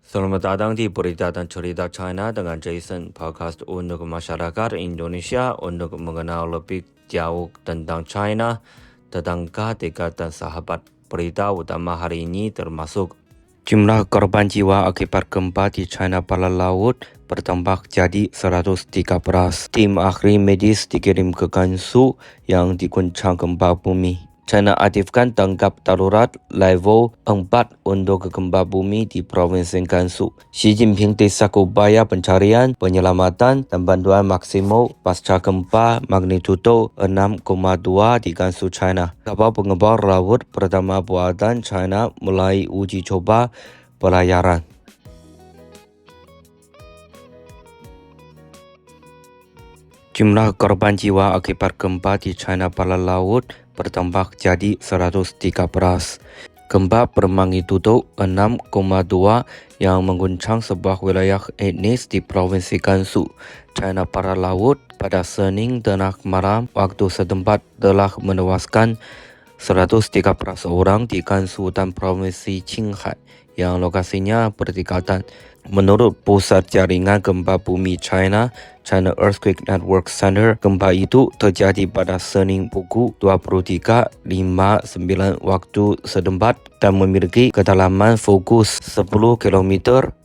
Selamat datang di Berita dan Cerita China dengan Jason, podcast untuk masyarakat Indonesia untuk mengenal lebih jauh tentang China, tetangga dekat dan sahabat. Berita utama hari ini termasuk jumlah korban jiwa akibat gempa di China Barat Laut bertambah jadi 113. Tim ahli medis dikirim ke Gansu yang diguncang gempa bumi. China aktifkan tanggap darurat level 4 untuk gempa bumi di Provinsi Gansu. Xi Jinping desak upaya pencarian, penyelamatan, dan bantuan maksimal pasca gempa magnitudo 6,2 di Gansu, China. Kapal pengembang laut pertama buatan China mulai uji coba pelayaran. Jumlah korban jiwa akibat gempa di China Barat Laut bertambah jadi 113. Gempa bermagnitudo 6,2 yang mengguncang sebuah wilayah etnis di Provinsi Gansu, China Barat Laut pada Senin tengah malam waktu setempat telah menewaskan 113 orang di Gansu dan Provinsi Qinghai yang lokasinya berdekatan. Menurut Pusat Jaringan Gempa Bumi China Earthquake Network Center, gempa itu terjadi pada Senin pukul 23.59 waktu setempat dan memiliki kedalaman fokus 10 km.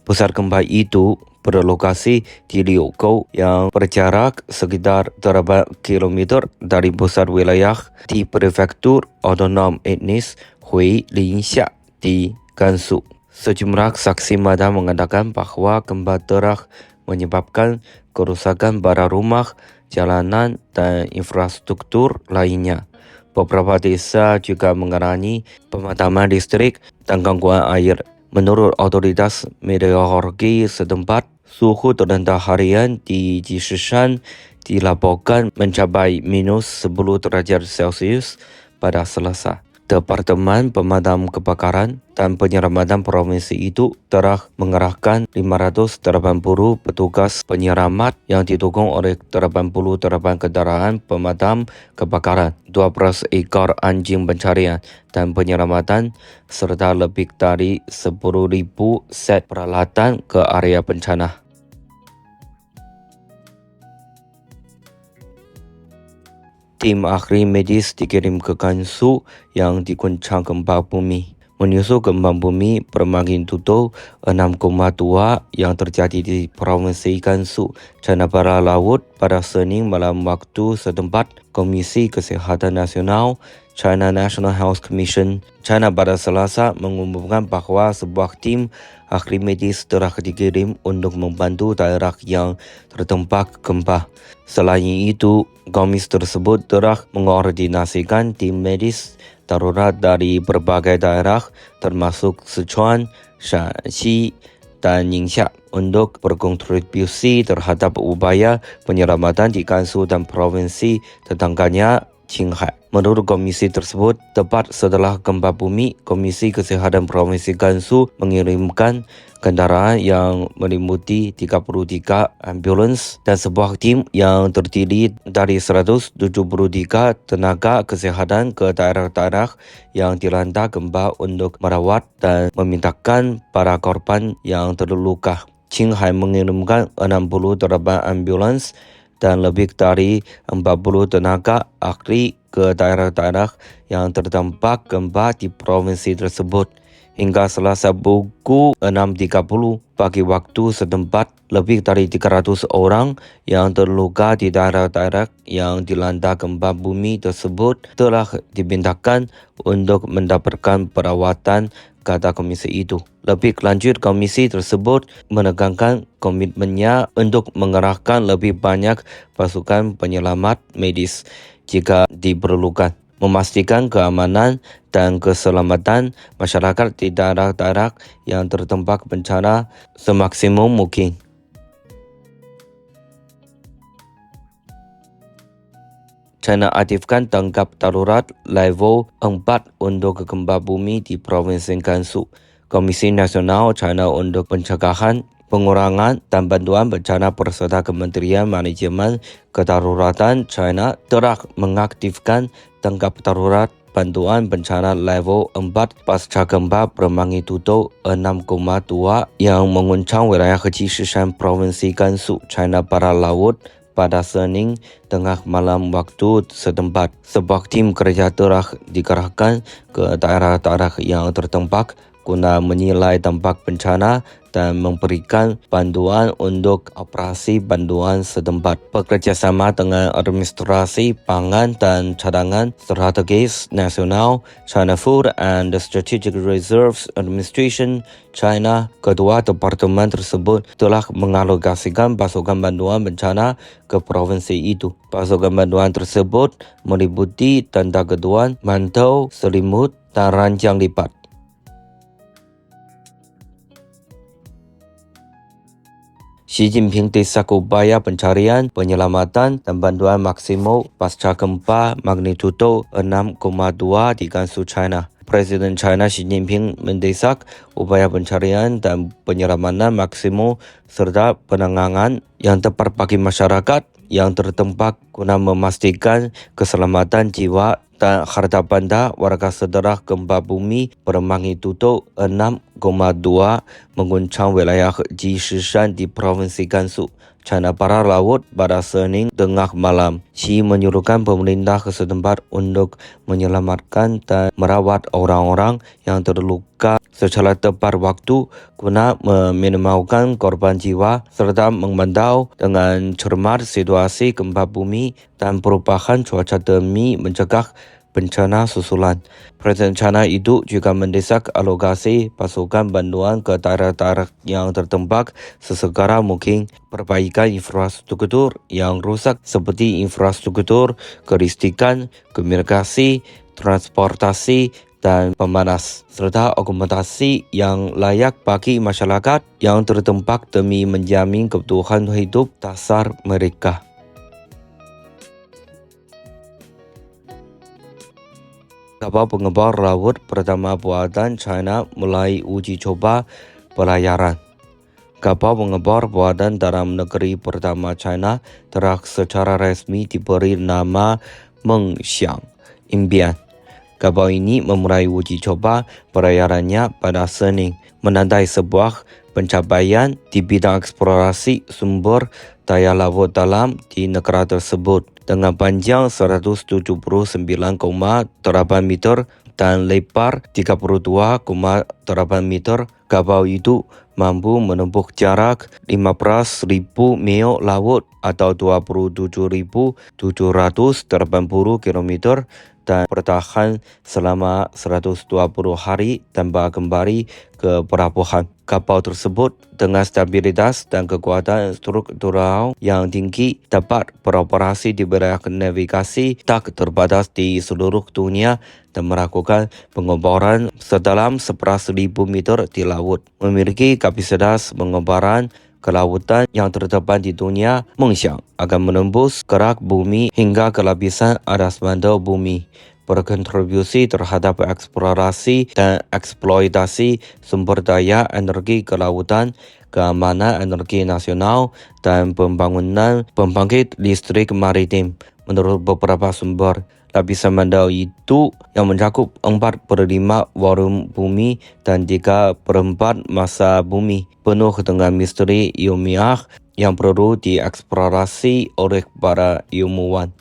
Pusat gempa itu berlokasi di Liukou yang berjarak sekitar 8 km dari pusat wilayah di Prefektur Otonom Etnis Hui Linxia di Gansu. Sejumlah saksi mata mengatakan bahwa gempa telah menyebabkan kerusakan pada rumah, jalanan, dan infrastruktur lainnya. Beberapa desa juga mengalami pemadaman listrik dan gangguan air. Menurut otoritas meteorologi setempat, suhu terendah harian di Jishishan dilaporkan mencapai minus 10 derajat Celcius pada Selasa. Departemen Pemadam Kebakaran dan Penyelamatan provinsi itu telah mengerahkan 580 petugas penyelamat yang didukung oleh 88 kendaraan pemadam kebakaran, 12 ekor anjing pencarian dan penyelamatan, serta lebih dari 10.000 set peralatan ke area bencana. Tim ahli medis dikirim ke Gansu yang diguncang gempa bumi. Menyusul gempa bumi bermagnitudo 6,2 yang terjadi di Provinsi Gansu, China Barat Laut pada Senin malam waktu setempat, Komisi Kesehatan Nasional China National Health Commission China pada Selasa mengumumkan bahwa sebuah tim ahli medis telah dikirim untuk membantu daerah yang terdampak gempa. Selain itu, komisi tersebut telah mengordinasikan tim medis darurat dari berbagai daerah termasuk Sichuan, Shanxi, dan Ningxia untuk berkontribusi terhadap upaya penyelamatan di Gansu dan provinsi tetangganya Qinghai. Menurut komisi tersebut, tepat setelah gempa bumi, Komisi Kesehatan Provinsi Gansu mengirimkan kendaraan yang meliputi 33 ambulans dan sebuah tim yang terdiri dari 173 tenaga kesehatan ke daerah-daerah yang dilanda gempa untuk merawat dan memindahkan para korban yang terluka. Qinghai mengirimkan 68 ambulans dan lebih dari 40 tenaga ahli ke daerah-daerah yang terdampak gempa di provinsi tersebut. Hingga Selasa pukul 6.30 pagi waktu setempat, lebih dari 300 orang yang terluka di daerah-daerah yang dilanda gempa bumi tersebut telah dipindahkan untuk mendapatkan perawatan, kata komisi itu. Lebih lanjut, komisi tersebut menekankan komitmennya untuk mengerahkan lebih banyak pasukan penyelamat medis jika diperlukan, memastikan keamanan dan keselamatan masyarakat di daerah-daerah yang terdampak bencana semaksimum mungkin. China aktifkan tanggap darurat level 4 untuk gempa bumi di Provinsi Gansu. Komisi Nasional China untuk Pencegahan, Pengurangan dan Bantuan Bencana beserta Kementerian Manajemen Kedaruratan China telah mengaktifkan tanggap darurat bantuan bencana level 4 pasca gempa bermagnitudo 6,2 yang mengguncang wilayah Jishishan Provinsi Gansu, China Barat Laut pada Senin tengah malam waktu setempat. Sebuah tim kerja telah dikerahkan ke daerah-daerah yang terdampak guna menilai dampak bencana dan memberikan bantuan untuk operasi bantuan setempat. Bekerjasama dengan Administrasi Pangan dan Cadangan Strategis Nasional, China Food and Strategic Reserves Administration, China, kedua departemen tersebut telah mengalokasikan pasukan bantuan bencana ke provinsi itu. Pasukan bantuan tersebut meliputi tenda keduan, mantau, selimut, dan ranjang lipat. Xi Jinping desak upaya pencarian, penyelamatan, dan bantuan maksimum pasca gempa magnitudo 6,2 di Gansu, China. Presiden China Xi Jinping mendesak upaya pencarian dan penyelamatan maksimum serta penanganan yang tepat bagi masyarakat yang terdampak guna memastikan keselamatan jiwa dan harta benda warga setelah gempa bumi bermagnitudo 6,2 mengguncang wilayah Jishishan di Provinsi Gansu, China Barat Laut pada Senin tengah malam. Xi menyuruhkan pemerintah setempat untuk menyelamatkan dan merawat orang-orang yang terluka secara tepat waktu guna meminimalkan korban jiwa serta memantau dengan cermat situasi gempa bumi dan perubahan cuaca demi mencegah bencana susulan. Presiden China itu juga mendesak alokasi pasukan bantuan ke daerah-daerah yang terdampak sesegera mungkin, perbaikan infrastruktur yang rusak seperti infrastruktur kelistrikan, komunikasi, transportasi, dan pemanas, serta akomodasi yang layak bagi masyarakat yang terdampak demi menjamin kebutuhan hidup dasar mereka. Kapal pengembang laut pertama buatan China mulai uji coba pelayaran. Kapal pengembang buatan dalam negeri pertama China telah secara resmi diberi nama Mengxiang Impian. Kapal ini memulai uji coba pelayarannya pada Senin, menandai sebuah pencapaian di bidang eksplorasi sumber daya laut dalam di negara tersebut. Dengan panjang 179,8 meter dan lebar 32,8 meter, kapal itu mampu menempuh jarak 15.000 mil laut atau 27.780 km dan bertahan selama 120 hari tanpa kembali ke pelabuhan. Kapal tersebut dengan stabilitas dan kekuatan struktural yang tinggi dapat beroperasi di wilayah navigasi tak terbatas di seluruh dunia dan melakukan pengembaraan sedalam 11.000 meter di laut. Memiliki kapasitas pengembaraan kelautan yang terdepan di dunia, Mengxiang akan menembus kerak bumi hingga ke lapisan atas mantel bumi, berkontribusi terhadap eksplorasi dan eksploitasi sumber daya energi kelautan, keamanan energi nasional, dan pembangunan pembangkit listrik maritim. Menurut beberapa sumber, lapisan mantel itu yang mencakup 4/5 volume bumi dan 3/4 massa bumi, penuh dengan misteri ilmiah yang perlu dieksplorasi oleh para ilmuwan.